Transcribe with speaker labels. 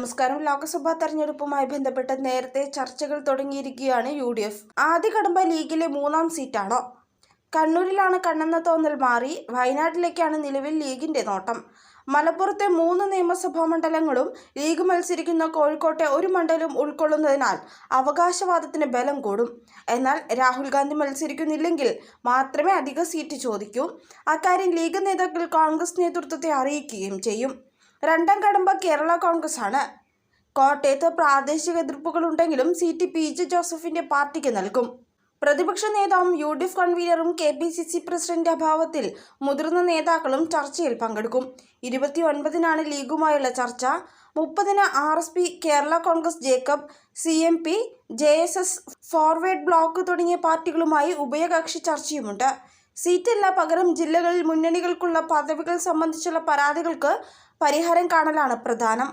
Speaker 1: നമസ്കാരം. ലോക്സഭാ തെരഞ്ഞെടുപ്പുമായി ബന്ധപ്പെട്ട് നേരത്തെ ചർച്ചകൾ തുടങ്ങിയിരിക്കുകയാണ് UDF. ആദ്യ കടമ്പ ലീഗിലെ 3ാം സീറ്റാണോ? കണ്ണൂരിലാണ് കണ്ണെന്ന തോന്നൽ മാറി വയനാട്ടിലേക്കാണ് നിലവിൽ ലീഗിന്റെ നോട്ടം. മലപ്പുറത്തെ 3 നിയമസഭാ മണ്ഡലങ്ങളും ലീഗ് മത്സരിക്കുന്ന കോഴിക്കോട്ടെ ഒരു മണ്ഡലം ഉൾക്കൊള്ളുന്നതിനാൽ അവകാശവാദത്തിന് ബലം കൂടും. എന്നാൽ രാഹുൽ ഗാന്ധി മത്സരിക്കുന്നില്ലെങ്കിൽ മാത്രമേ അധിക സീറ്റ് ചോദിക്കൂ. അക്കാര്യം ലീഗ് നേതാക്കൾ കോൺഗ്രസ് നേതൃത്വത്തെ അറിയിക്കുകയും ചെയ്യും. 2ാം കടമ്പ കേരള കോൺഗ്രസ് ആണ്. കോട്ടയത്ത് പ്രാദേശിക എതിർപ്പുകളുണ്ടെങ്കിലും സീറ്റ് PJ ജോസഫിന്റെ പാർട്ടിക്ക് നൽകും. പ്രതിപക്ഷ നേതാവും UDF കൺവീനറും KPCC പ്രസിഡന്റ് അഭാവത്തിൽ മുതിർന്ന നേതാക്കളും ചർച്ചയിൽ പങ്കെടുക്കും. 29-നാണ് ലീഗുമായുള്ള ചർച്ച. 30-ന് RSP, Kerala Congress Jacob, CMP, JSS, forward block തുടങ്ങിയ പാർട്ടികളുമായി ഉഭയകക്ഷി ചർച്ചയുമുണ്ട്. സീറ്റല്ല, പകരം ജില്ലകളിൽ മുന്നണികൾക്കുള്ള പദവികൾ സംബന്ധിച്ചുള്ള പരാതികൾക്ക് പരിഹാരം കാണലാണ് പ്രധാനം.